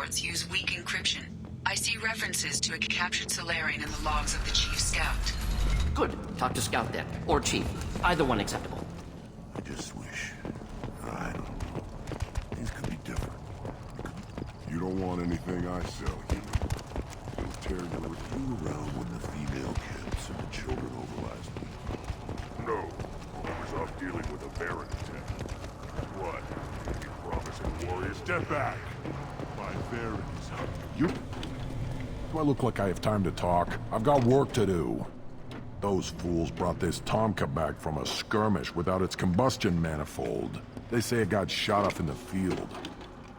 reports use weak encryption. I see references to a captured Solarian in the logs of the Chief Scout. Good. Talk to Scout then. Or Chief. Either one acceptable. I just wish... I don't know. Things could be different. You don't want anything I sell, human. You'll tear your... You around when the female camps and the children over last week? No. I was off dealing with a Baron attack. What? You promising warriors? Step back! My Baron is up. You... Do I look like I have time to talk? I've got work to do. Those fools brought this Tomka back from a skirmish without its combustion manifold. They say it got shot off in the field.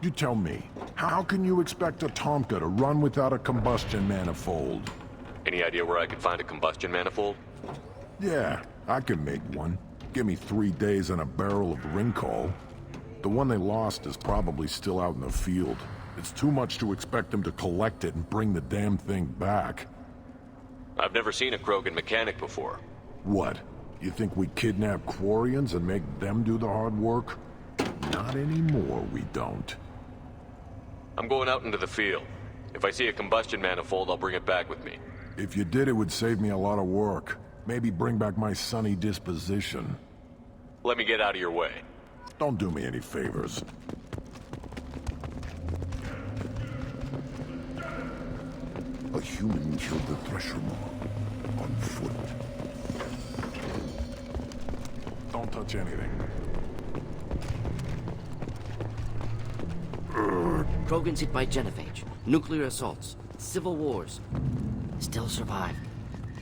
You tell me, how can you expect a Tomka to run without a combustion manifold? Any idea where I could find a combustion manifold? Yeah, I can make one. Give me 3 days and a barrel of Ringcall. The one they lost is probably still out in the field. It's too much to expect them to collect it and bring the damn thing back. I've never seen a Krogan mechanic before. What? You think we kidnap Quarians and make them do the hard work? Not anymore, we don't. I'm going out into the field. If I see a combustion manifold, I'll bring it back with me. If you did, it would save me a lot of work. Maybe bring back my sunny disposition. Let me get out of your way. Don't do me any favors. A human killed the Thresher on foot. Don't touch anything. Krogans hit by genophage, nuclear assaults, civil wars. Still survive.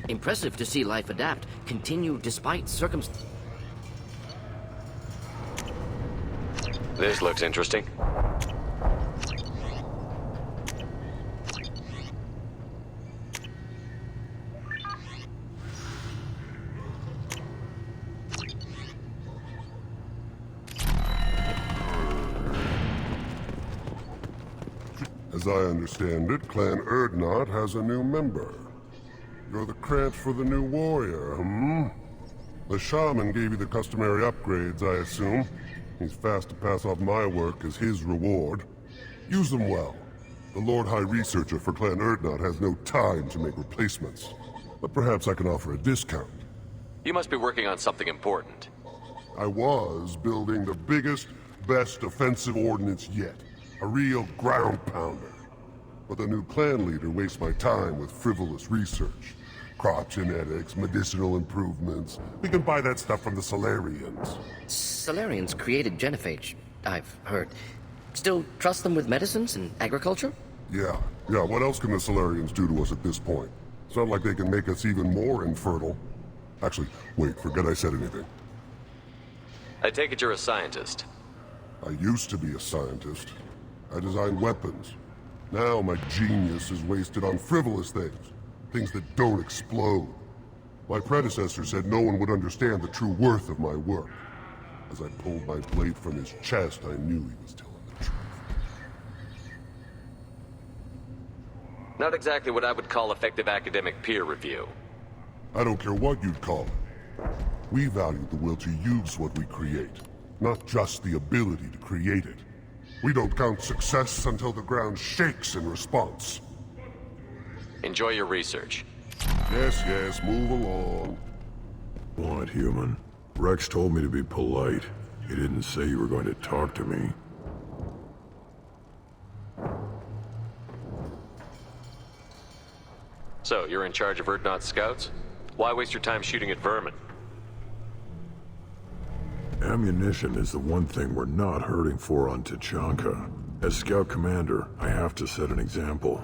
Impressive to see life adapt, continue despite circumstances. This looks interesting. As I understand it, Clan Erdnot has a new member. You're the cramps for the new warrior, hmm? The shaman gave you the customary upgrades, I assume. He's fast to pass off my work as his reward. Use them well. The Lord High Researcher for Clan Erdnot has no time to make replacements. But perhaps I can offer a discount. You must be working on something important. I was building the biggest, best offensive ordnance yet. A real ground pounder. But the new clan leader wastes my time with frivolous research. Crop genetics, medicinal improvements. We can buy that stuff from the Solarians. Solarians created genophage, I've heard. Still trust them with medicines and agriculture? Yeah. What else can the Solarians do to us at this point? It's not like they can make us even more infertile. Actually, wait, forget I said anything. I take it you're a scientist. I used to be a scientist. I designed weapons. Now my genius is wasted on frivolous things. Things that don't explode. My predecessor said no one would understand the true worth of my work. As I pulled my blade from his chest, I knew he was telling the truth. Not exactly what I would call effective academic peer review. I don't care what you'd call it. We value the will to use what we create, not just the ability to create it. We don't count success until the ground shakes in response. Enjoy your research. Yes, move along. What, human? Rex told me to be polite. He didn't say you were going to talk to me. So, you're in charge of Erdnot's scouts? Why waste your time shooting at vermin? Ammunition is the one thing we're not hurting for on Tachanka. As Scout Commander, I have to set an example.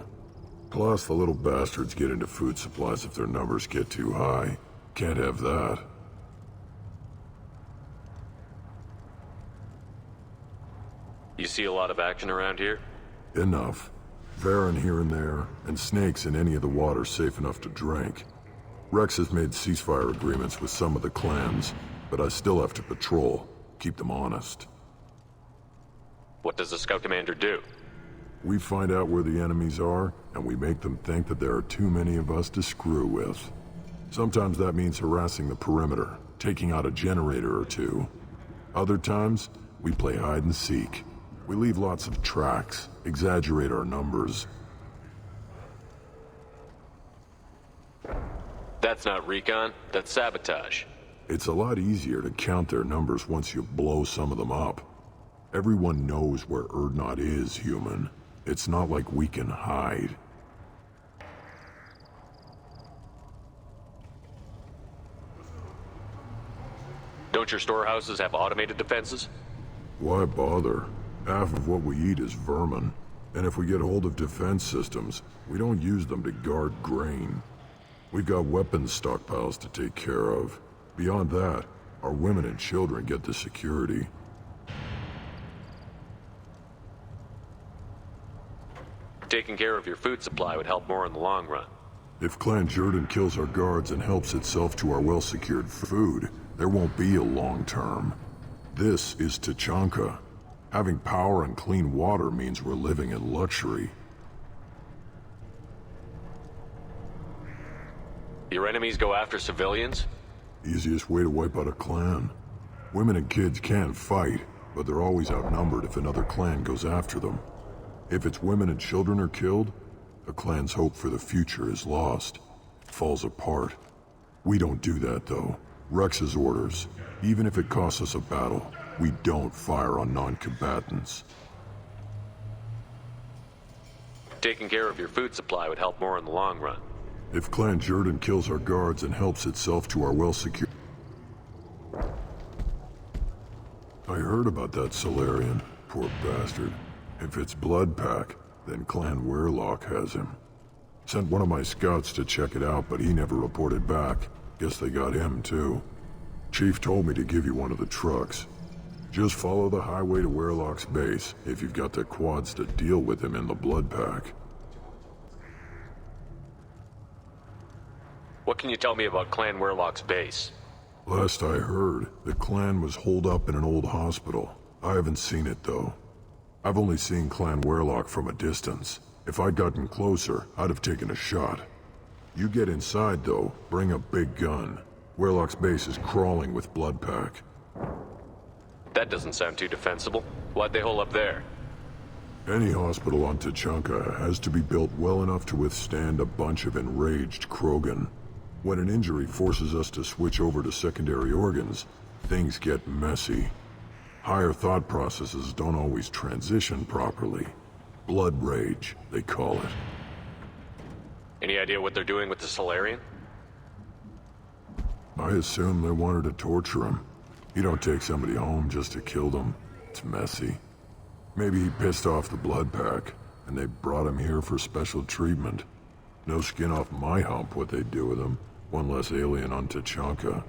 Plus, the little bastards get into food supplies if their numbers get too high. Can't have that. You see a lot of action around here? Enough. Varen here and there, and snakes in any of the water safe enough to drink. Rex has made ceasefire agreements with some of the clans, but I still have to patrol, keep them honest. What does the Scout Commander do? We find out where the enemies are, and we make them think that there are too many of us to screw with. Sometimes that means harassing the perimeter, taking out a generator or two. Other times, we play hide and seek. We leave lots of tracks, exaggerate our numbers. That's not recon, that's sabotage. It's a lot easier to count their numbers once you blow some of them up. Everyone knows where Erdnot is, human. It's not like we can hide. Don't your storehouses have automated defenses? Why bother? Half of what we eat is vermin. And if we get hold of defense systems, we don't use them to guard grain. We've got weapons stockpiles to take care of. Beyond that, our women and children get the security. Taking care of your food supply would help more in the long run. If Clan Jordan kills our guards and helps itself to our well-secured food, there won't be a long term. This is Tachanka. Having power and clean water means we're living in luxury. Your enemies go after civilians? Easiest way to wipe out a clan. Women and kids can fight, but they're always outnumbered if another clan goes after them. If its women and children are killed, the clan's hope for the future is lost. It falls apart. We don't do that, though. Rex's orders. Even if it costs us a battle, we don't fire on non-combatants. Taking care of your food supply would help more in the long run. If Clan Jordan kills our guards and helps itself to our well-secured... I heard about that Solarian. Poor bastard. If it's Bloodpack, then Clan Werlock has him. Sent one of my scouts to check it out, but he never reported back. Guess they got him, too. Chief told me to give you one of the trucks. Just follow the highway to Werlock's base, if you've got the quads to deal with him in the Bloodpack. What can you tell me about Clan Werlock's base? Last I heard, the clan was holed up in an old hospital. I haven't seen it, though. I've only seen Clan Werlock from a distance. If I'd gotten closer, I'd have taken a shot. You get inside, though, bring a big gun. Werlock's base is crawling with Bloodpack. That doesn't sound too defensible. Why'd they hole up there? Any hospital on Tachanka has to be built well enough to withstand a bunch of enraged Krogan. When an injury forces us to switch over to secondary organs, things get messy. Higher thought processes don't always transition properly. Blood rage, they call it. Any idea what they're doing with the Solarian? I assume they wanted to torture him. You don't take somebody home just to kill them. It's messy. Maybe he pissed off the Bloodpack, and they brought him here for special treatment. No skin off my hump what they'd do with him. One less alien on Tachanka.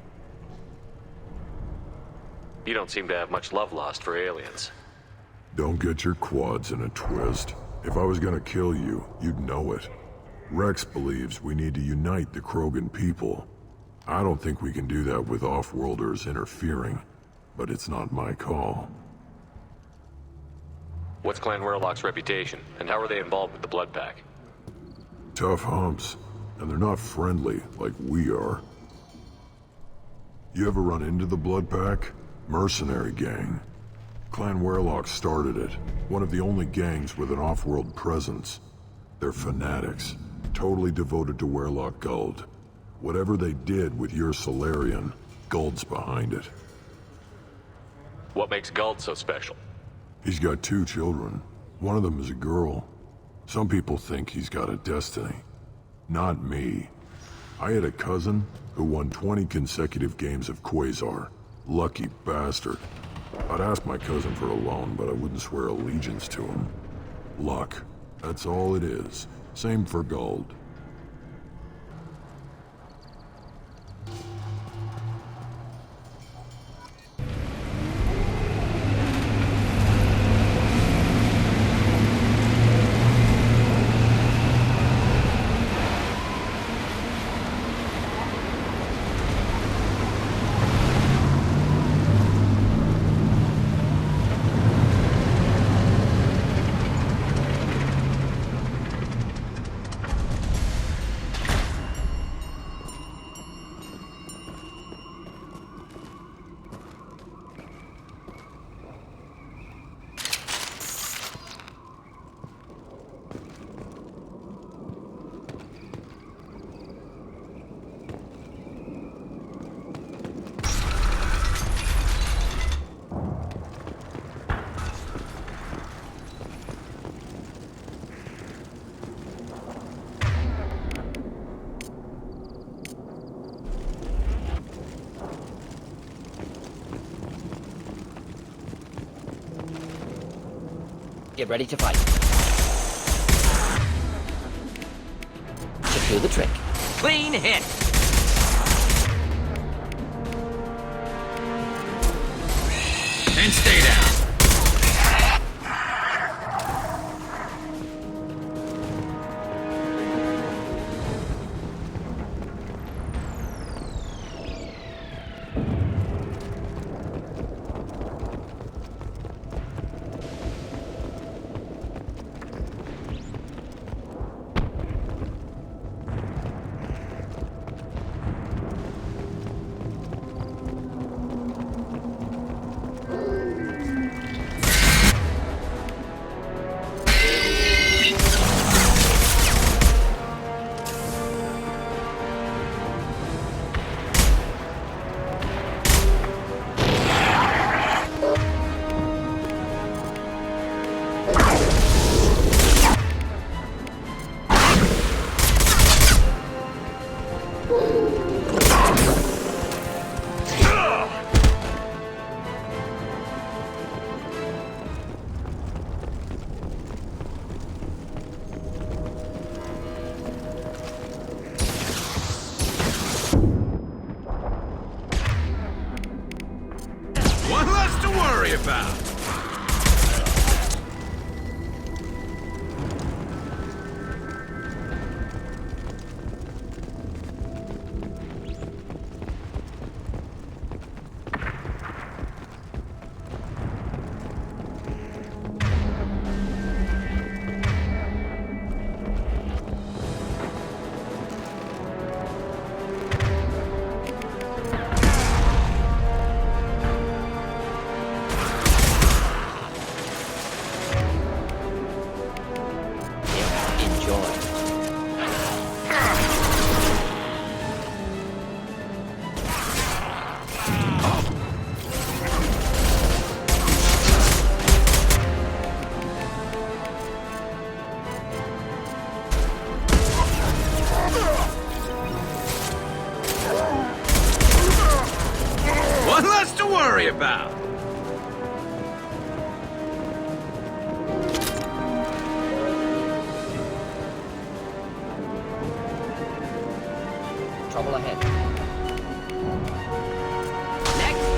You don't seem to have much love lost for aliens. Don't get your quads in a twist. If I was gonna kill you, you'd know it. Rex believes we need to unite the Krogan people. I don't think we can do that with off-worlders interfering, but it's not my call. What's Clan Werlock's reputation, and how are they involved with the Bloodpack? Tough humps, and they're not friendly like we are. You ever run into the Bloodpack? Mercenary gang. Clan Werlock started it, one of the only gangs with an off-world presence. They're fanatics, totally devoted to Werlock Guld. Whatever they did with your Solarian, Guld's behind it. What makes Guld so special? He's got 2 children. One of them is a girl. Some people think he's got a destiny. Not me. I had a cousin who won 20 consecutive games of Quasar. Lucky bastard. I'd ask my cousin for a loan, but I wouldn't swear allegiance to him. Luck. That's all it is. Same for Guld. Get ready to fight. Should do the trick. Clean hit! And stay down. One less to worry about. One less to worry about. Trouble ahead. Next!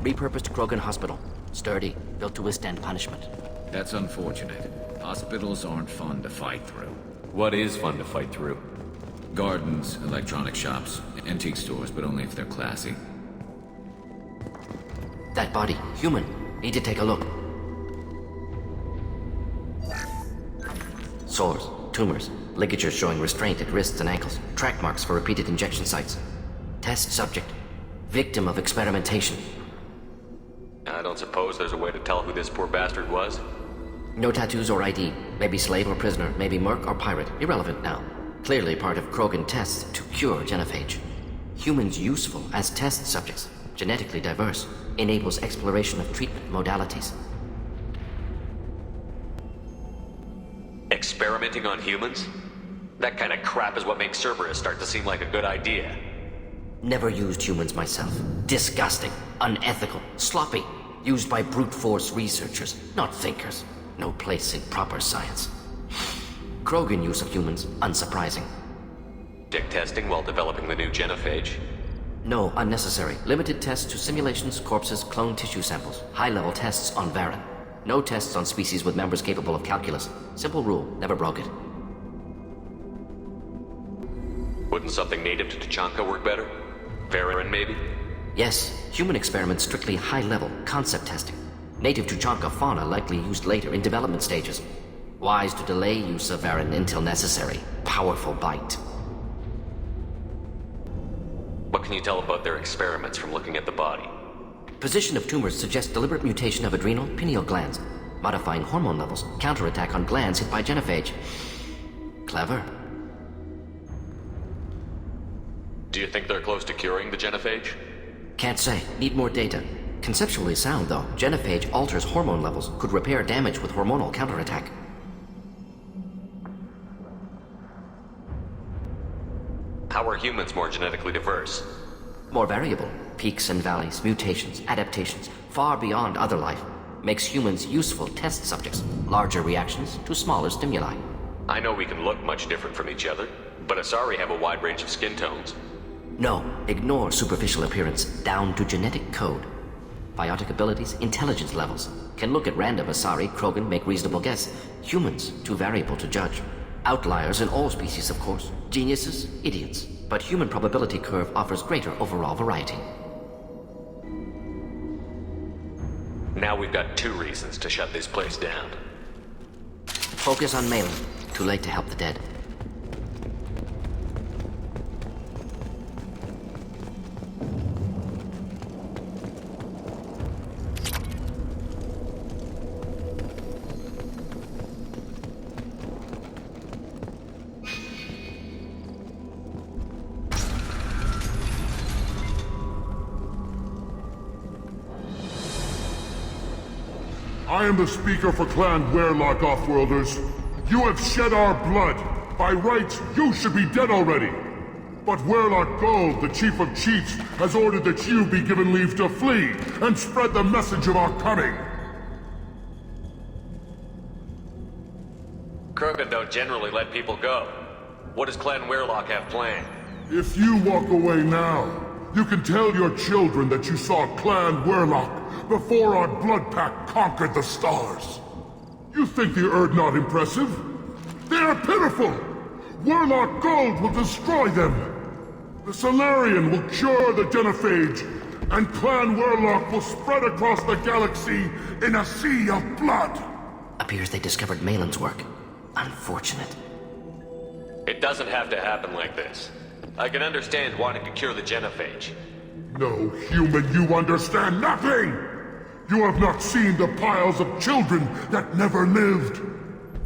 Repurposed Krogan hospital. Sturdy, built to withstand punishment. That's unfortunate. Hospitals aren't fun to fight through. What is fun to fight through? Gardens, electronic shops, antique stores, but only if they're classy. That body, human. Need to take a look. Sores, tumors, ligatures showing restraint at wrists and ankles, track marks for repeated injection sites. Test subject. Victim of experimentation. I don't suppose there's a way to tell who this poor bastard was? No tattoos or ID. Maybe slave or prisoner, maybe merc or pirate. Irrelevant now. Clearly part of Krogan tests to cure genophage. Humans useful as test subjects. Genetically diverse. Enables exploration of treatment modalities. Experimenting on humans? That kind of crap is what makes Cerberus start to seem like a good idea. Never used humans myself. Disgusting. Unethical. Sloppy. Used by brute force researchers, not thinkers. No place in proper science. Krogan use of humans, unsurprising. Dick testing while developing the new genophage? No, unnecessary. Limited tests to simulations, corpses, cloned tissue samples. High-level tests on Varen. No tests on species with members capable of calculus. Simple rule, never broke it. Wouldn't something native to Tuchanka work better? Varen, maybe? Yes, human experiments strictly high-level, concept testing. Native Tuchanka fauna likely used later in development stages. Wise to delay use of Varen until necessary. Powerful bite. What can you tell about their experiments from looking at the body? Position of tumors suggests deliberate mutation of adrenal, pineal glands. Modifying hormone levels. Counterattack on glands hit by genophage. Clever. Do you think they're close to curing the genophage? Can't say. Need more data. Conceptually sound, though. Genophage alters hormone levels. Could repair damage with hormonal counterattack. How are humans more genetically diverse? More variable. Peaks and valleys, mutations, adaptations, far beyond other life. Makes humans useful test subjects. Larger reactions to smaller stimuli. I know we can look much different from each other, but Asari have a wide range of skin tones. No, ignore superficial appearance, down to genetic code. Biotic abilities, intelligence levels. Can look at random Asari, Krogan, make reasonable guess. Humans, too variable to judge. Outliers in all species, of course. Geniuses, idiots. But human probability curve offers greater overall variety. Now we've got 2 reasons to shut this place down. Focus on Malin. Too late to help the dead. I am the speaker for Clan Werlock, Offworlders. You have shed our blood. By rights, you should be dead already. But Werlock Gold, the Chief of Chiefs, has ordered that you be given leave to flee and spread the message of our coming. Krogan don't generally let people go. What does Clan Werlock have planned? If you walk away now, you can tell your children that you saw Clan Werlock before our blood pact conquered the stars. You think the Erd not impressive? They are pitiful! Werlock Gold will destroy them! The Solarian will cure the genophage, and Clan Werlock will spread across the galaxy in a sea of blood! Appears they discovered Malin's work. Unfortunate. It doesn't have to happen like this. I can understand wanting to cure the genophage. No, human, you understand nothing! You have not seen the piles of children that never lived.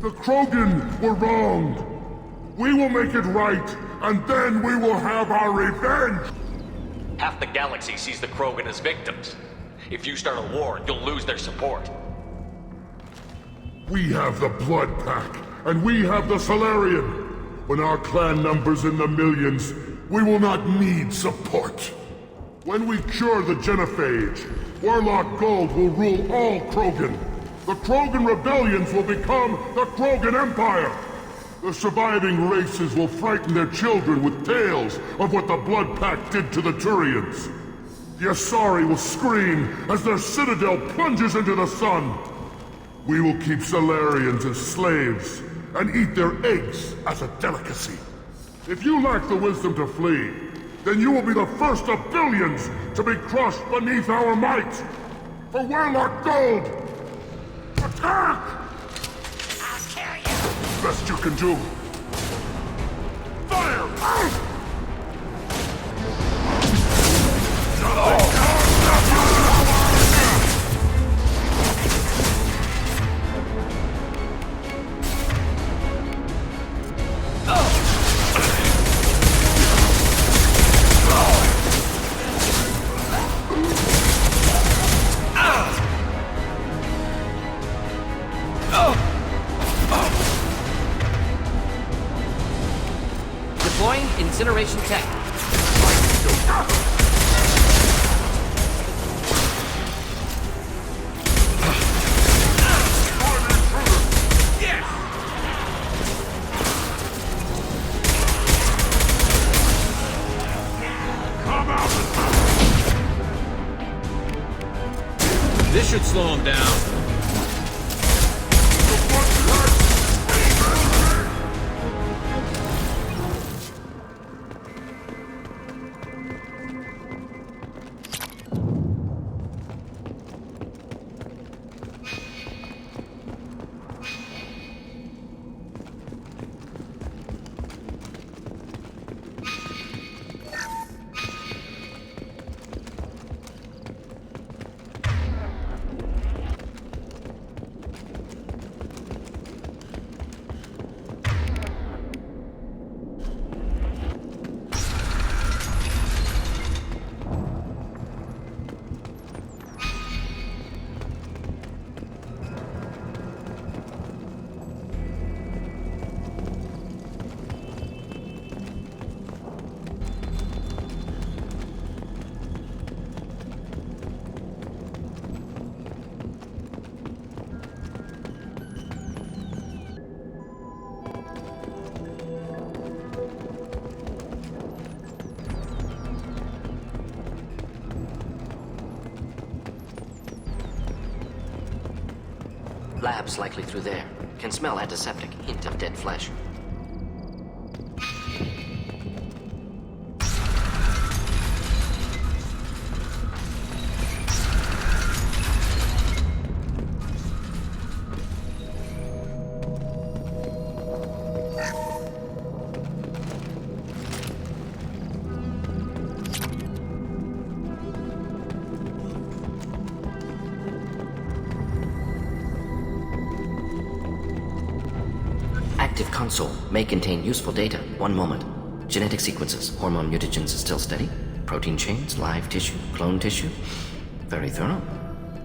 The Krogan were wrong. We will make it right, and then we will have our revenge! Half the galaxy sees the Krogan as victims. If you start a war, you'll lose their support. We have the Blood Pack, and we have the Solarian. When our clan numbers in the millions, we will not need support. When we cure the genophage, Werlock Gold will rule all Krogan. The Krogan rebellions will become the Krogan Empire. The surviving races will frighten their children with tales of what the Blood Pact did to the Turians. The Asari will scream as their citadel plunges into the sun. We will keep Salarians as slaves and eat their eggs as a delicacy. If you lack the wisdom to flee, then you will be the first of billions to be crushed beneath our might. For Warlock Gold! Attack! I'll kill you! Best you can do. Fire! Deploying incineration tech. This should slow him down. Labs likely through there. Can smell antiseptic, hint of dead flesh. Active console may contain useful data. One moment. Genetic sequences, hormone mutagens still steady. Protein chains, live tissue, clone tissue. Very thorough.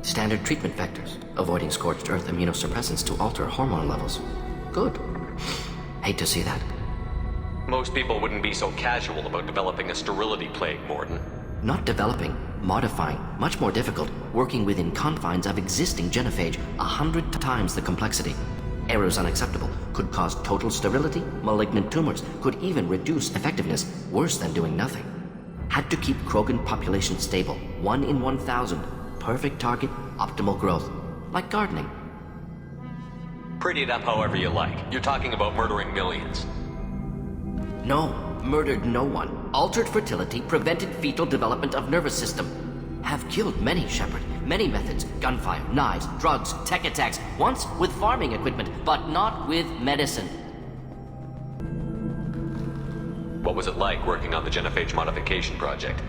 Standard treatment vectors, avoiding scorched earth immunosuppressants to alter hormone levels. Good. Hate to see that. Most people wouldn't be so casual about developing a sterility plague, Morden. Not developing, modifying, much more difficult, working within confines of existing genophage, 100 times the complexity. Errors unacceptable, could cause total sterility, malignant tumors, could even reduce effectiveness, worse than doing nothing. Had to keep Krogan population stable, 1 in 1,000. Perfect target, optimal growth. Like gardening. Pretty it up however you like. You're talking about murdering millions. No, murdered no one. Altered fertility, prevented fetal development of nervous system. Have killed many, Shepard. Many methods. Gunfire, knives, drugs, tech attacks. Once with farming equipment, but not with medicine. What was it like working on the genophage modification project?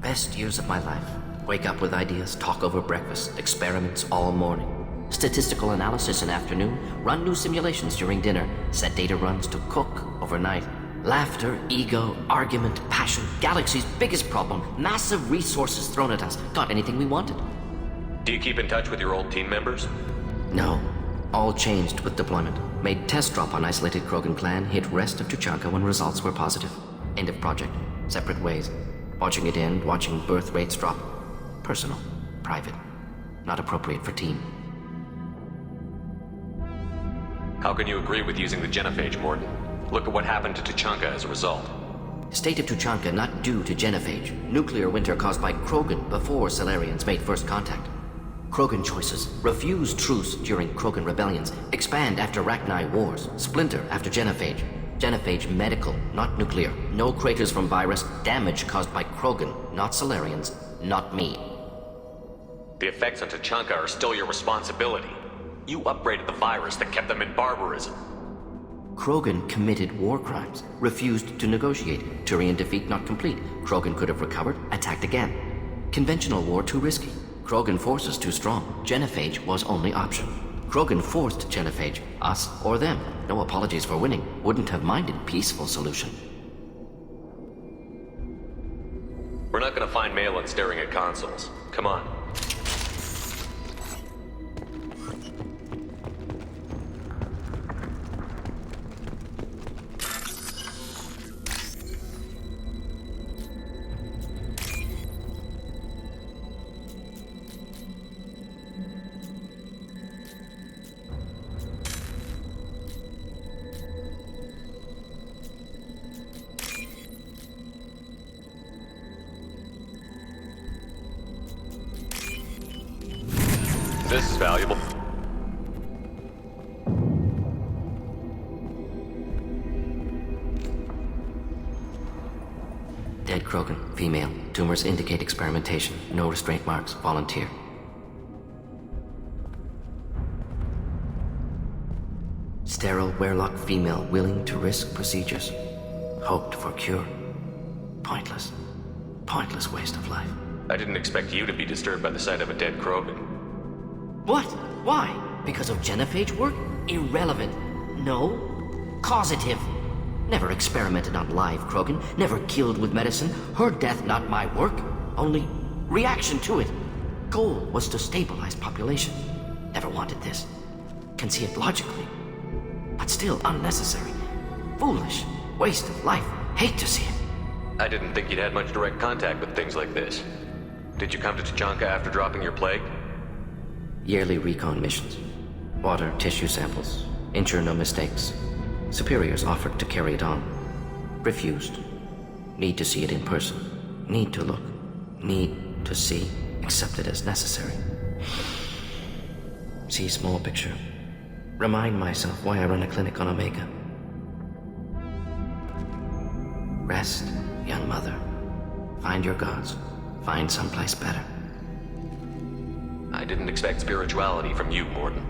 Best years of my life. Wake up with ideas, talk over breakfast, experiments all morning. Statistical analysis in afternoon, run new simulations during dinner, set data runs to cook overnight. Laughter, ego, argument, passion, galaxy's biggest problem, massive resources thrown at us. Got anything we wanted. Do you keep in touch with your old team members? No. All changed with deployment. Made test drop on isolated Krogan clan, hit rest of Tuchanka when results were positive. End of project. Separate ways. Watching it end, watching birth rates drop. Personal. Private. Not appropriate for team. How can you agree with using the genophage, Morden? Look at what happened to Tuchanka as a result. State of Tuchanka not due to genophage. Nuclear winter caused by Krogan before Solarians made first contact. Krogan choices. Refuse truce during Krogan rebellions. Expand after Rachni wars. Splinter after genophage. Genophage medical, not nuclear. No craters from virus. Damage caused by Krogan, not Solarians, not me. The effects on Tuchanka are still your responsibility. You upgraded the virus that kept them in barbarism. Krogan committed war crimes, refused to negotiate. Turian defeat not complete. Krogan could have recovered, attacked again. Conventional war too risky. Krogan forces too strong. Genophage was only option. Krogan forced genophage, us or them. No apologies for winning. Wouldn't have minded peaceful solution. We're not gonna find Malin staring at consoles. Come on. This is valuable. Dead Krogan, female. Tumors indicate experimentation. No restraint marks. Volunteer. Sterile Werelock female willing to risk procedures. Hoped for cure. Pointless. Pointless waste of life. I didn't expect you to be disturbed by the sight of a dead Krogan. What? Why? Because of genophage work? Irrelevant. No. Causative. Never experimented on live Krogan. Never killed with medicine. Her death not my work. Only reaction to it. Goal was to stabilize population. Never wanted this. Can see it logically. But still unnecessary. Foolish. Waste of life. Hate to see it. I didn't think you'd had much direct contact with things like this. Did you come to Tuchanka after dropping your plague? Yearly recon missions. Water, tissue samples. Ensure no mistakes. Superiors offered to carry it on. Refused. Need to see it in person. Need to look. Need to see. Accept it as necessary. See small picture. Remind myself why I run a clinic on Omega. Rest, young mother. Find your gods. Find someplace better. I didn't expect spirituality from you, Morton.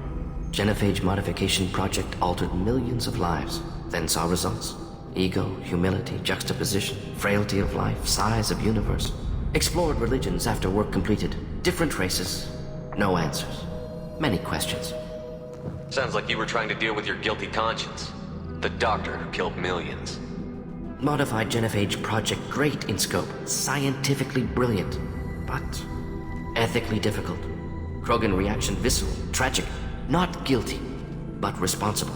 Genophage modification project altered millions of lives, then saw results. Ego, humility, juxtaposition, frailty of life, size of universe. Explored religions after work completed. Different races. No answers. Many questions. Sounds like you were trying to deal with your guilty conscience. The doctor who killed millions. Modified genophage project great in scope. Scientifically brilliant. But ethically difficult. Krogan reaction visceral, tragic. Not guilty, but responsible.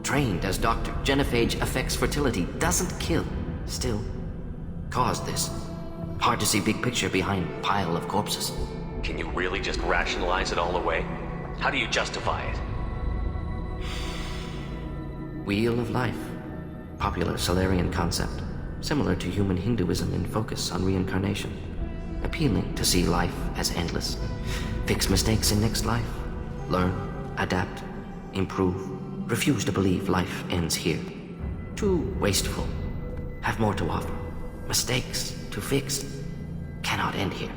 Trained as doctor, genophage affects fertility, doesn't kill. Still, caused this. Hard to see big picture behind pile of corpses. Can you really just rationalize it all away? How do you justify it? Wheel of life. Popular Solarian concept. Similar to human Hinduism in focus on reincarnation. Appealing to see life as endless. Fix mistakes in next life. Learn, adapt, improve. Refuse to believe life ends here. Too wasteful. Have more to offer. Mistakes to fix. Cannot end here.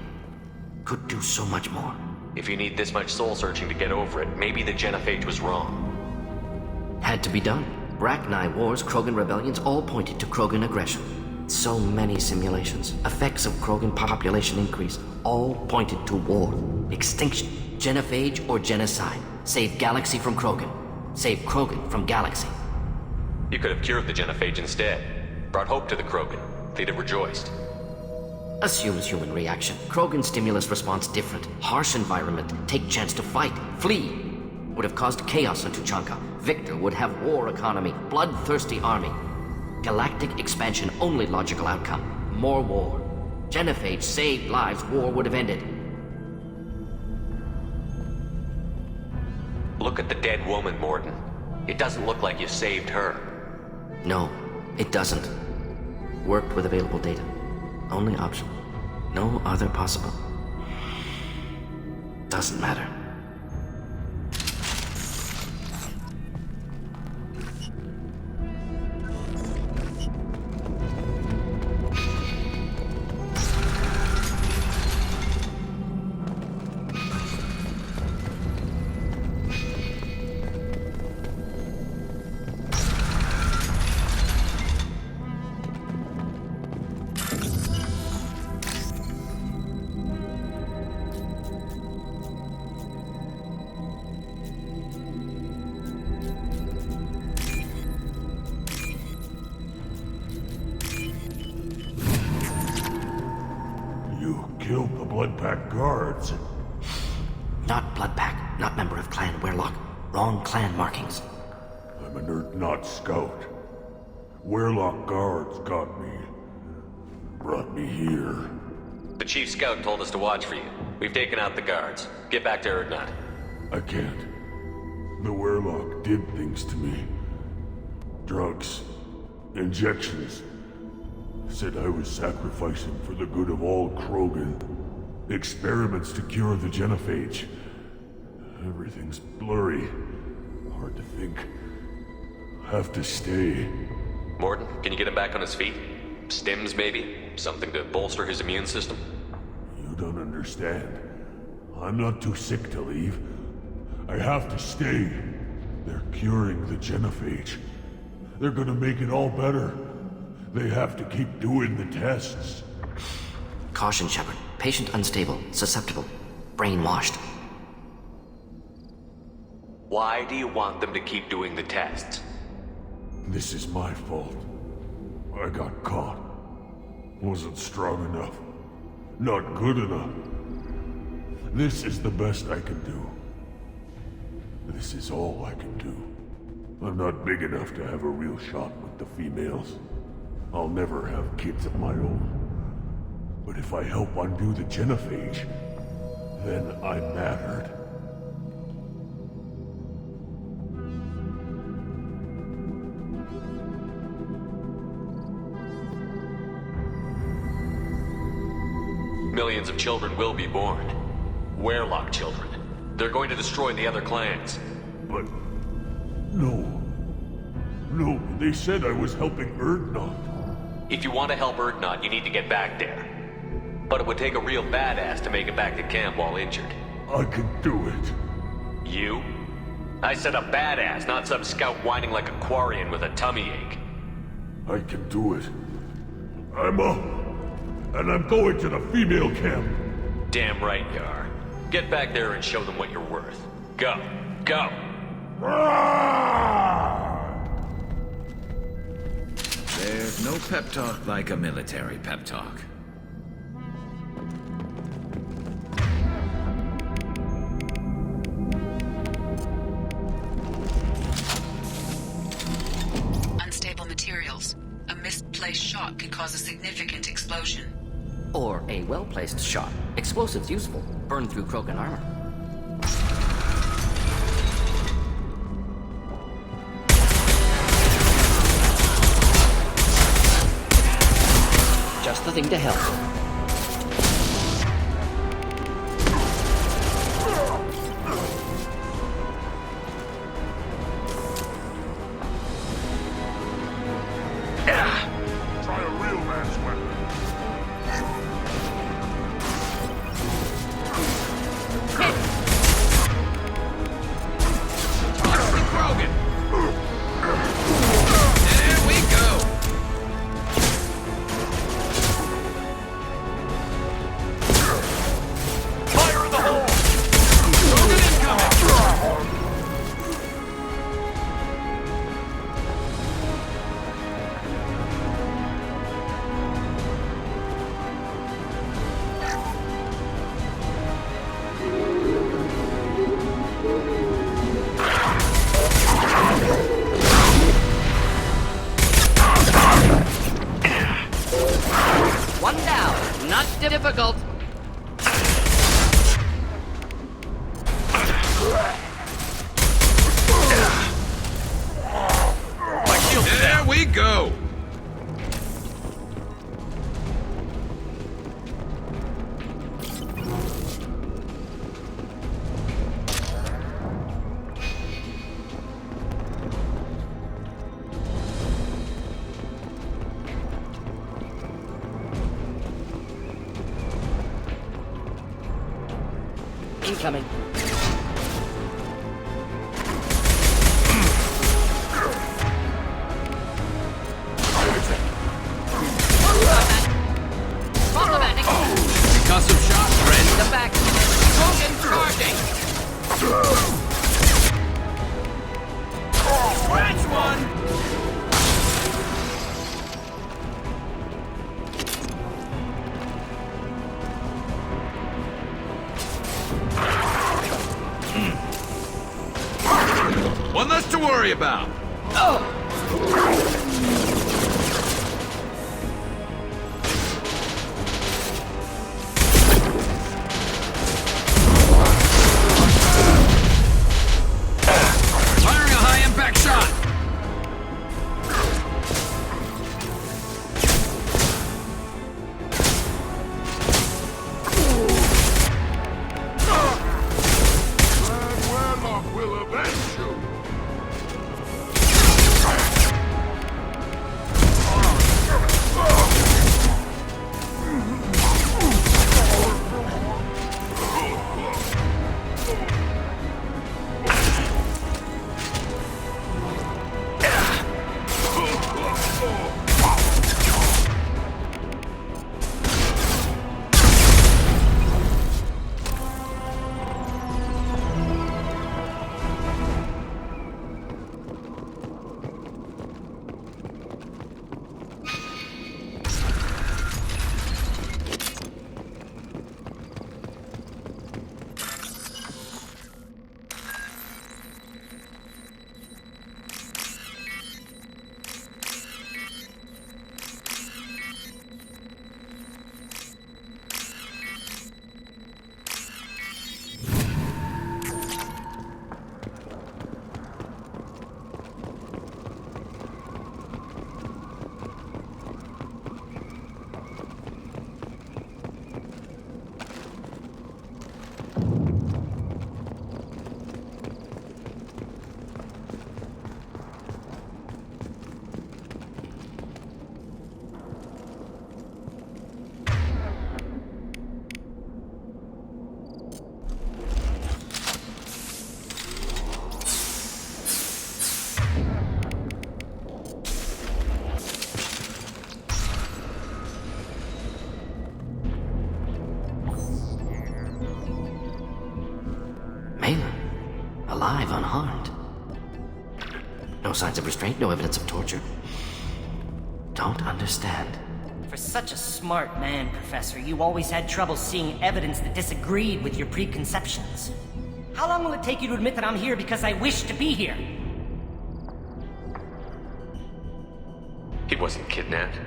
Could do so much more. If you need this much soul searching to get over it, maybe the genophage was wrong. Had to be done. Rachni wars, Krogan rebellions, all pointed to Krogan aggression. So many simulations. Effects of Krogan population increase. All pointed to war. Extinction. Genophage or genocide. Save galaxy from Krogan. Save Krogan from galaxy. You could have cured the genophage instead. Brought hope to the Krogan. They'd have rejoiced. Assumes human reaction. Krogan stimulus response different. Harsh environment. Take chance to fight. Flee. Would have caused chaos in Tuchanka. Victor would have war economy. Bloodthirsty army. Galactic expansion only logical outcome. More war. Genophage saved lives. War would have ended. Look at the dead woman, Morton. It doesn't look like you saved her. No, it doesn't. Worked with available data. Only option. No other possible. Doesn't matter. Killed the Bloodpack guards. Not Bloodpack, not member of Clan Werlock. Wrong clan markings. I'm an Earth-Knot scout. Werlock guards got me. Brought me here. The chief scout told us to watch for you. We've taken out the guards. Get back to Erdnot. I can't. The Werlock did things to me. Drugs. Injections. Said I was sacrificing for the good of all Krogan. Experiments to cure the genophage. Everything's blurry. Hard to think. Have to stay. Morton, can you get him back on his feet? Stims, maybe? Something to bolster his immune system? You don't understand. I'm not too sick to leave. I have to stay. They're curing the genophage. They're gonna make it all better. They have to keep doing the tests. Caution, Shepard. Patient unstable, susceptible, brainwashed. Why do you want them to keep doing the tests? This is my fault. I got caught. Wasn't strong enough. Not good enough. This is the best I can do. This is all I can do. I'm not big enough to have a real shot with the females. I'll never have kids of my own. But if I help undo the genophage, then I mattered. Millions of children will be born. Werlock children. They're going to destroy the other clans. But... No. No, they said I was helping Erdnot. If you want to help Erdnot, you need to get back there. But it would take a real badass to make it back to camp while injured. I can do it. You? I said a badass, not some scout whining like a Quarian with a tummy ache. I can do it. I'm up. And I'm going to the female camp. Damn right you are. Get back there and show them what you're worth. Go. Go! There's no pep talk like a military pep talk. Unstable materials. A misplaced shot could cause a significant explosion. Or a well-placed shot. Explosives useful. Burn through Krogan armor. Just the thing to help. Try a real man's weapon. One down. Not difficult. There we go! Incoming. Concussive shot, friend. The back. Krogan charging. That's one! One less to worry about. Firing a high-impact shot. Wedlock will avenge you! Alive, unharmed. No signs of restraint, no evidence of torture. Don't understand. For such a smart man, Professor, you always had trouble seeing evidence that disagreed with your preconceptions. How long will it take you to admit that I'm here because I wish to be here? He wasn't kidnapped.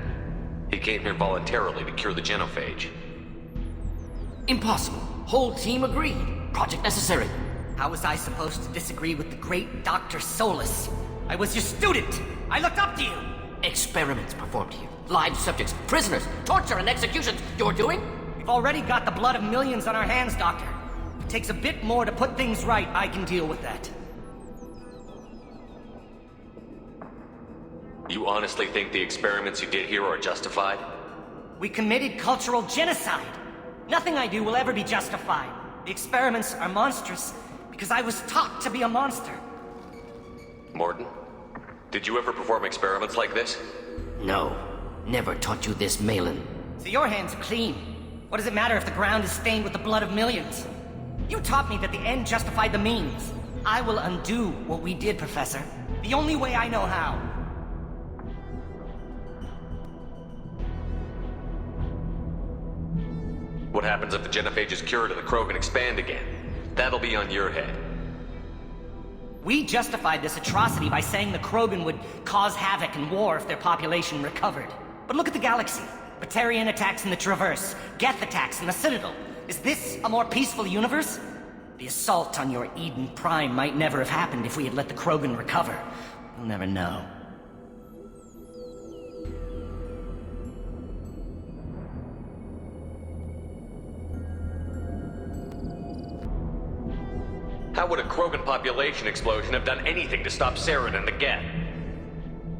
He came here voluntarily to cure the genophage. Impossible. Whole team agreed. Project necessary. How was I supposed to disagree with the great Dr. Solus? I was your student! I looked up to you! Experiments performed here. Live subjects, prisoners, torture and executions. You're doing? We've already got the blood of millions on our hands, Doctor. If it takes a bit more to put things right, I can deal with that. You honestly think the experiments you did here are justified? We committed cultural genocide. Nothing I do will ever be justified. The experiments are monstrous because I was taught to be a monster. Morton, did you ever perform experiments like this? No. Never taught you this, Malin. So your hands are clean. What does it matter if the ground is stained with the blood of millions? You taught me that the end justified the means. I will undo what we did, Professor. The only way I know how. What happens if the genophage is cured and the Krogan expand again? That'll be on your head. We justified this atrocity by saying the Krogan would cause havoc and war if their population recovered. But look at the galaxy. Batarian attacks in the Traverse, Geth attacks in the Citadel. Is this a more peaceful universe? The assault on your Eden Prime might never have happened if we had let the Krogan recover. We'll never know. How would a Krogan population explosion have done anything to stop Saren and the Geth?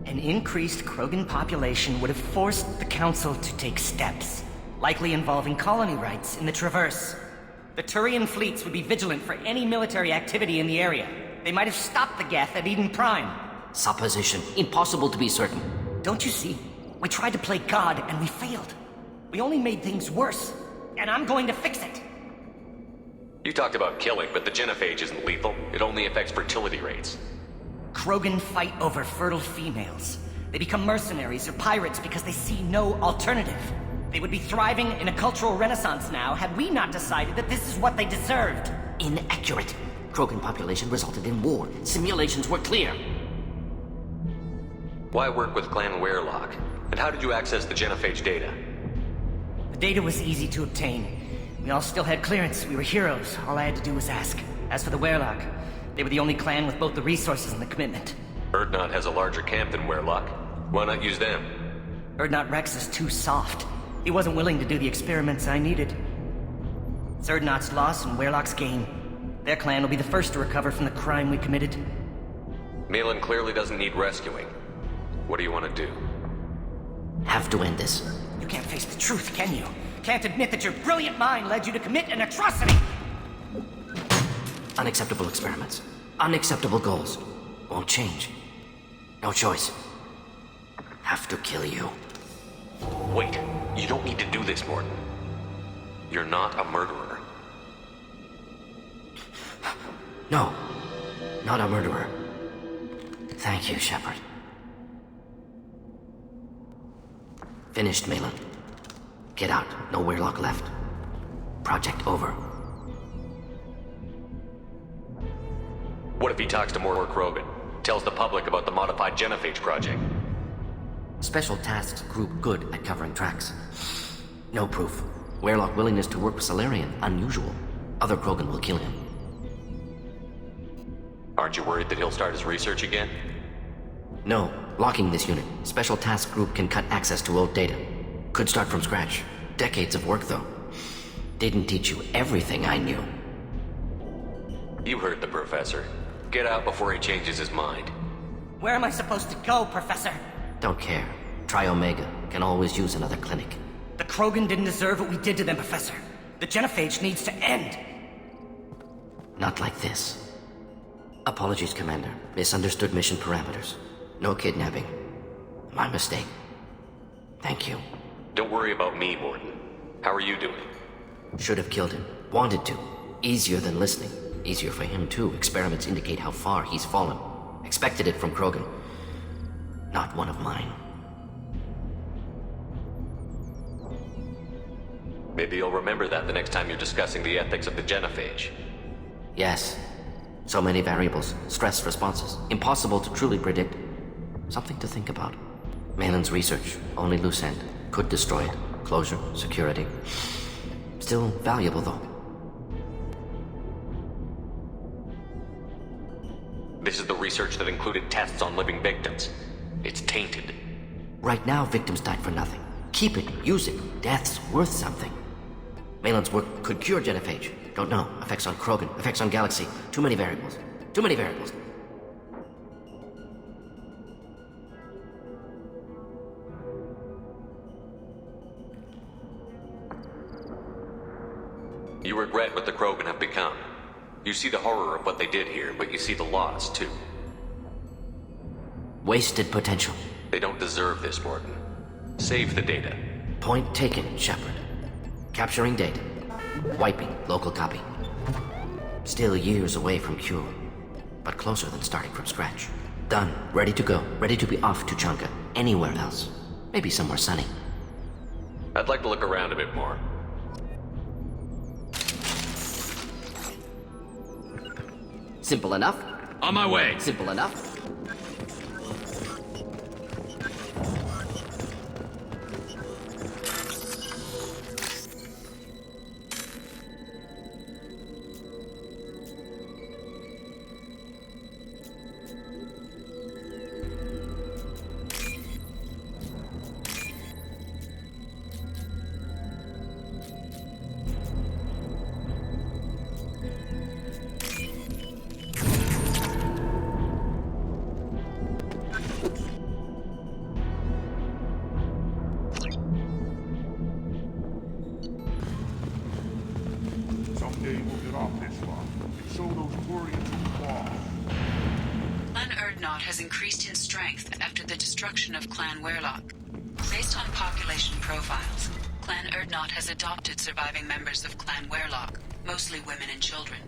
An increased Krogan population would have forced the Council to take steps, likely involving colony rights in the Traverse. The Turian fleets would be vigilant for any military activity in the area. They might have stopped the Geth at Eden Prime. Supposition. Impossible to be certain. Don't you see? We tried to play God and we failed. We only made things worse. And I'm going to fix it. You talked about killing, but the genophage isn't lethal. It only affects fertility rates. Krogan fight over fertile females. They become mercenaries or pirates because they see no alternative. They would be thriving in a cultural renaissance now had we not decided that this is what they deserved. Inaccurate. Krogan population resulted in war. Simulations were clear. Why work with Clan Werelock? And how did you access the genophage data? The data was easy to obtain. We all still had clearance. We were heroes. All I had to do was ask. As for the Werelock, they were the only clan with both the resources and the commitment. Urdnot has a larger camp than Werelock. Why not use them? Urdnot Rex is too soft. He wasn't willing to do the experiments I needed. It's Urdnot's loss and Werelock's gain. Their clan will be the first to recover from the crime we committed. Malin clearly doesn't need rescuing. What do you want to do? Have to end this. You can't face the truth, can you? Can't admit that your brilliant mind led you to commit an atrocity! Unacceptable experiments. Unacceptable goals. Won't change. No choice. Have to kill you. Wait, you don't need to do this, Morton. You're not a murderer. No. Not a murderer. Thank you, Shepard. Finished, Malin. Get out. No Werelock left. Project over. What if he talks to more Krogan? Tells the public about the modified genophage project? Special tasks group good at covering tracks. No proof. Werelock willingness to work with Salarian, unusual. Other Krogan will kill him. Aren't you worried that he'll start his research again? No. Locking this unit. Special task group can cut access to old data. Could start from scratch. Decades of work, though. Didn't teach you everything I knew. You heard the professor. Get out before he changes his mind. Where am I supposed to go, Professor? Don't care. Try Omega. Can always use another clinic. The Krogan didn't deserve what we did to them, Professor. The genophage needs to end. Not like this. Apologies, Commander. Misunderstood mission parameters. No kidnapping. My mistake. Thank you. Don't worry about me, Morton. How are you doing? Should have killed him. Wanted to. Easier than listening. Easier for him, too. Experiments indicate how far he's fallen. Expected it from Krogan. Not one of mine. Maybe you'll remember that the next time you're discussing the ethics of the genophage. Yes. So many variables. Stress responses. Impossible to truly predict. Something to think about. Malin's research. Only loose end. Could destroy it. Closure. Security. Still valuable, though. This is the research that included tests on living victims. It's tainted. Right now, victims died for nothing. Keep it. Use it. Death's worth something. Malin's work could cure genophage. Don't know. Effects on Krogan. Effects on Galaxy. Too many variables. Too many variables. You regret what the Krogan have become. You see the horror of what they did here, but you see the loss, too. Wasted potential. They don't deserve this, Morton. Save the data. Point taken, Shepard. Capturing data. Wiping local copy. Still years away from cure, but closer than starting from scratch. Done. Ready to go. Ready to be off to Chunka. Anywhere else. Maybe somewhere sunny. I'd like to look around a bit more. Simple enough? On my way. Simple enough? day we'll get off this rock and show those Turians who fall. Clan Erdnot has increased in strength after the destruction of Clan Werlock. Based on population profiles, Clan Erdnot has adopted surviving members of Clan Werlock, mostly women and children.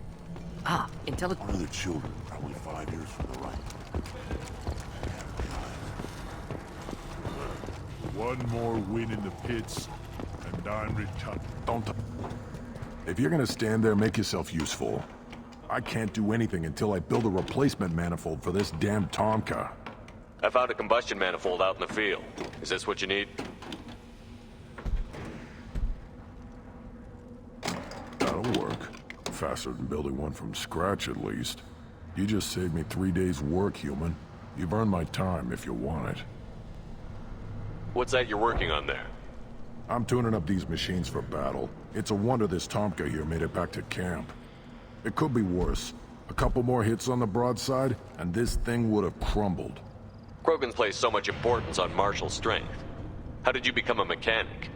Ah, One of the children, probably 5 years from the right. One more win in the pits, and I'm retired. Don't... If you're gonna stand there, make yourself useful. I can't do anything until I build a replacement manifold for this damn Tonka. I found a combustion manifold out in the field. Is this what you need? That'll work. Faster than building one from scratch, at least. You just saved me 3 days' work, human. You've earned my time if you want it. What's that you're working on there? I'm tuning up these machines for battle. It's a wonder this Tomka here made it back to camp. It could be worse. A couple more hits on the broadside, and this thing would have crumbled. Krogan's placed so much importance on martial strength. How did you become a mechanic?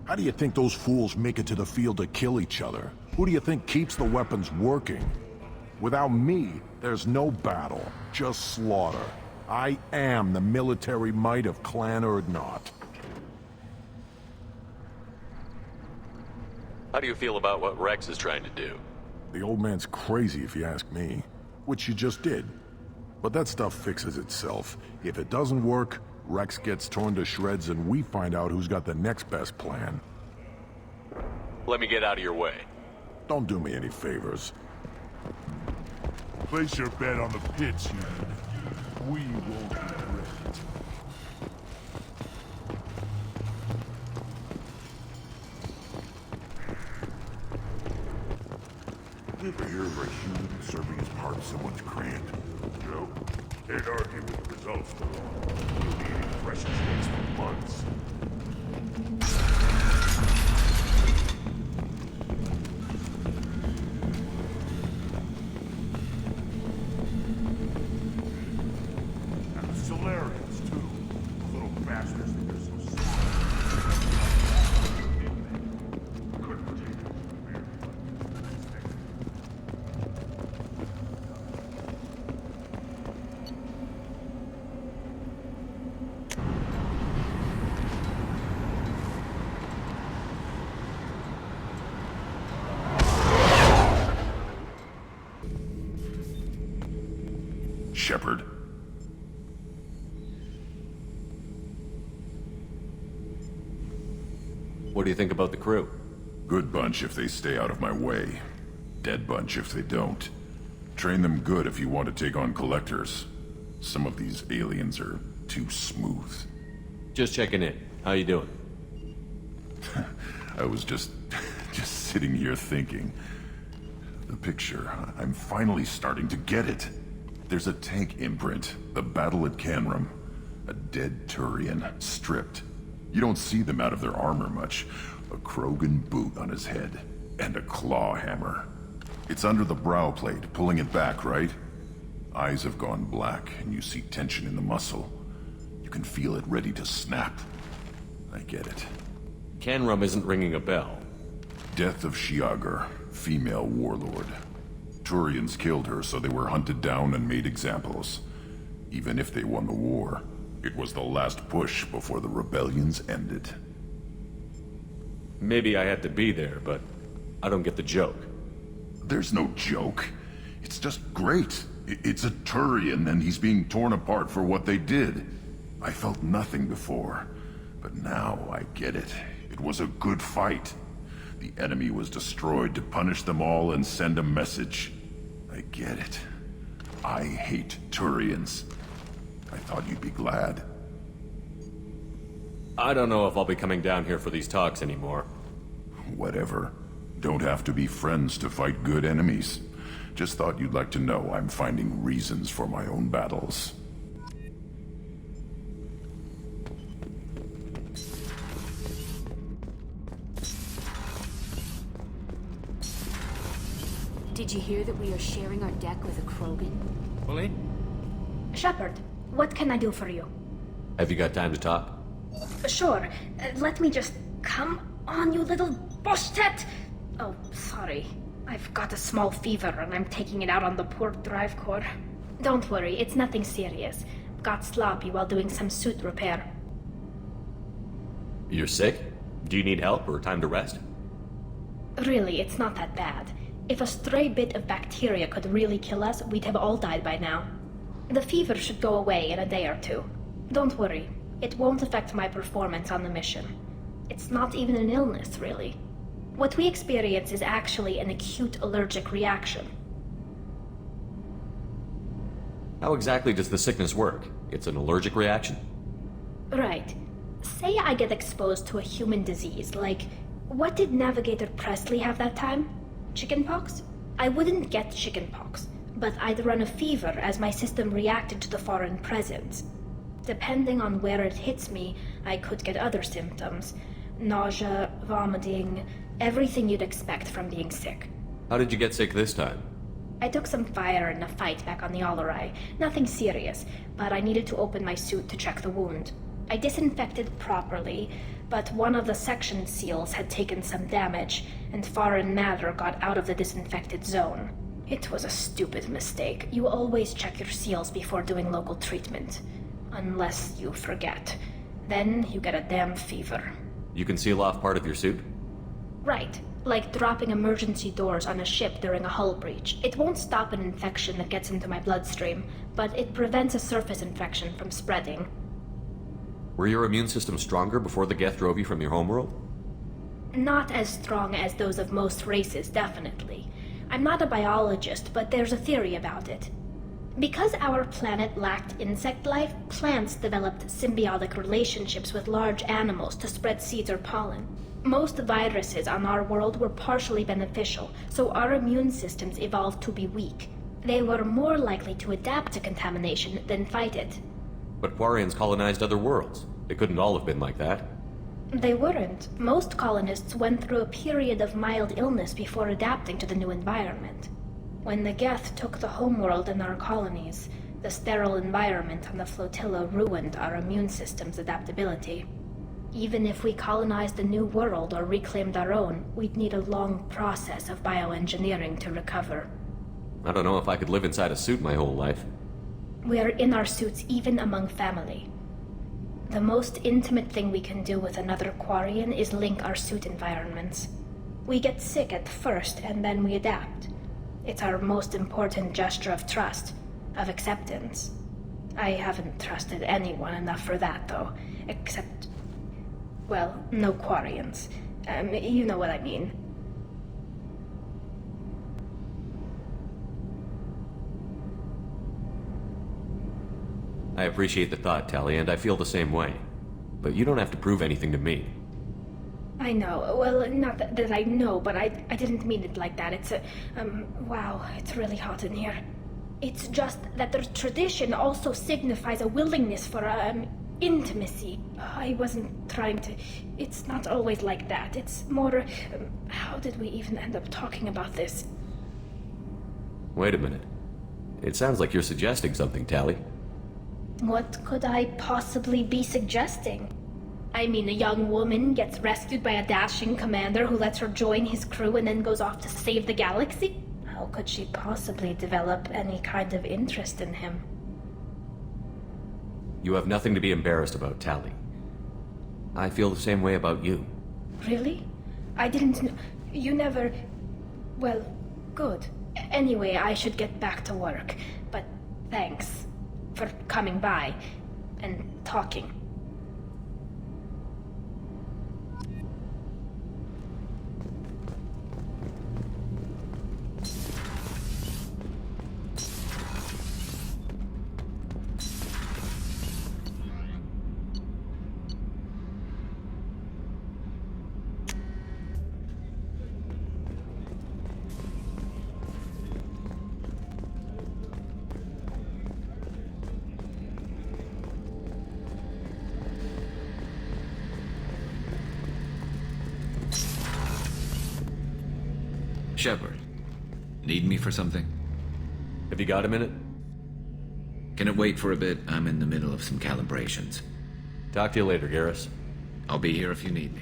How do you think those fools make it to the field to kill each other? Who do you think keeps the weapons working? Without me, there's no battle, just slaughter. I am the military might of Clan Erdnot. How do you feel about what Rex is trying to do? The old man's crazy if you ask me, which you just did. But that stuff fixes itself. If it doesn't work, Rex gets torn to shreds and we find out who's got the next best plan. Let me get out of your way. Don't do me any favors. Place your bet on the pits, human. We won't regret it. You ever hear of a human serving as part of someone's crant? No. Can't argue with the results, though. You'll be eating precious eggs for months. And the Solarians, too. Those little bastards think they're so smart. Couldn't take it from there. Shepard. What do you think about the crew? Good bunch if they stay out of my way. Dead bunch if they don't. Train them good if you want to take on collectors. Some of these aliens are too smooth. Just checking in. How you doing? I was just sitting here thinking. The picture, I'm finally starting to get it. There's a tank imprint, the battle at Canrum. A dead Turian, stripped. You don't see them out of their armor much. A Krogan boot on his head, and a claw hammer. It's under the brow plate, pulling it back, right? Eyes have gone black, and you see tension in the muscle. You can feel it ready to snap. I get it. Canrum isn't ringing a bell. Death of Shiagar, female warlord. Turians killed her, so they were hunted down and made examples. Even if they won the war, it was the last push before the rebellions ended. Maybe I had to be there, but I don't get the joke. There's no joke. It's just great. It's a Turian, and he's being torn apart for what they did. I felt nothing before, but now I get it. It was a good fight. The enemy was destroyed to punish them all and send a message. I get it. I hate Turians. I thought you'd be glad. I don't know if I'll be coming down here for these talks anymore. Whatever. Don't have to be friends to fight good enemies. Just thought you'd like to know I'm finding reasons for my own battles. Did you hear that we are sharing our deck with a Krogan? Willie? Shepard, what can I do for you? Have you got time to talk? Sure. Let me just... Come on, you little bushtet! Oh, sorry. I've got a small fever and I'm taking it out on the poor drive core. Don't worry, it's nothing serious. Got sloppy while doing some suit repair. You're sick? Do you need help or time to rest? Really, it's not that bad. If a stray bit of bacteria could really kill us, we'd have all died by now. The fever should go away in a day or two. Don't worry, it won't affect my performance on the mission. It's not even an illness, really. What we experience is actually an acute allergic reaction. How exactly does the sickness work? It's an allergic reaction? Right. Say I get exposed to a human disease, like... What did Navigator Presley have that time? Chickenpox? I wouldn't get chickenpox, but I'd run a fever as my system reacted to the foreign presence. Depending on where it hits me, I could get other symptoms. Nausea, vomiting, everything you'd expect from being sick. How did you get sick this time? I took some fire in a fight back on the Allerai. Nothing serious, but I needed to open my suit to check the wound. I disinfected properly, but one of the section seals had taken some damage, and foreign matter got out of the disinfected zone. It was a stupid mistake. You always check your seals before doing local treatment. Unless you forget. Then you get a damn fever. You can seal off part of your suit? Right. Like dropping emergency doors on a ship during a hull breach. It won't stop an infection that gets into my bloodstream, but it prevents a surface infection from spreading. Were your immune system stronger before the Geth drove you from your homeworld? Not as strong as those of most races, definitely. I'm not a biologist, but there's a theory about it. Because our planet lacked insect life, plants developed symbiotic relationships with large animals to spread seeds or pollen. Most viruses on our world were partially beneficial, so our immune systems evolved to be weak. They were more likely to adapt to contamination than fight it. But Quarians colonized other worlds. They couldn't all have been like that. They weren't. Most colonists went through a period of mild illness before adapting to the new environment. When the Geth took the homeworld and our colonies, the sterile environment on the flotilla ruined our immune system's adaptability. Even if we colonized a new world or reclaimed our own, we'd need a long process of bioengineering to recover. I don't know if I could live inside a suit my whole life. We are in our suits even among family. The most intimate thing we can do with another Quarian is link our suit environments. We get sick at first and then we adapt. It's our most important gesture of trust, of acceptance. I haven't trusted anyone enough for that, though, except... well, no Quarians. You know what I mean. I appreciate the thought, Tally, and I feel the same way. But you don't have to prove anything to me. I know. Well, not that I know, but I didn't mean it like that. It's wow, it's really hot in here. It's just that the tradition also signifies a willingness for, intimacy. I wasn't trying to... It's not always like that. It's more... how did we even end up talking about this? Wait a minute. It sounds like you're suggesting something, Tally. What could I possibly be suggesting? I mean, a young woman gets rescued by a dashing commander who lets her join his crew and then goes off to save the galaxy? How could she possibly develop any kind of interest in him? You have nothing to be embarrassed about, Tally. I feel the same way about you. Really? I didn't know... You never... Well, good. Anyway, I should get back to work. But thanks for coming by and talking. Shepard, need me for something? Have you got a minute? Can it wait for a bit? I'm in the middle of some calibrations. Talk to you later, Garrus. I'll be here if you need me.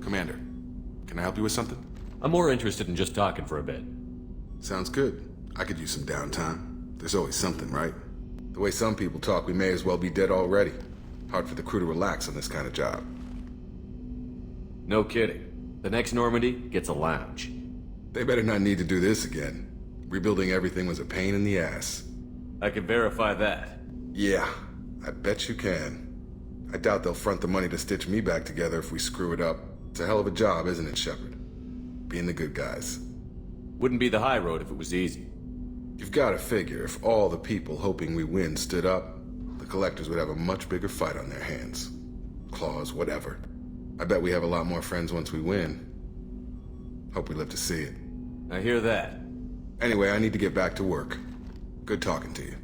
Commander, can I help you with something? I'm more interested in just talking for a bit. Sounds good. I could use some downtime. There's always something, right? The way some people talk, we may as well be dead already. Hard for the crew to relax on this kind of job. No kidding. The next Normandy gets a lounge. They better not need to do this again. Rebuilding everything was a pain in the ass. I can verify that. Yeah, I bet you can. I doubt they'll front the money to stitch me back together if we screw it up. It's a hell of a job, isn't it, Shepard? Being the good guys. Wouldn't be the high road if it was easy. You've got to figure, if all the people hoping we win stood up, the Collectors would have a much bigger fight on their hands. Claws, whatever. I bet we have a lot more friends once we win. Hope we live to see it. I hear that. Anyway, I need to get back to work. Good talking to you.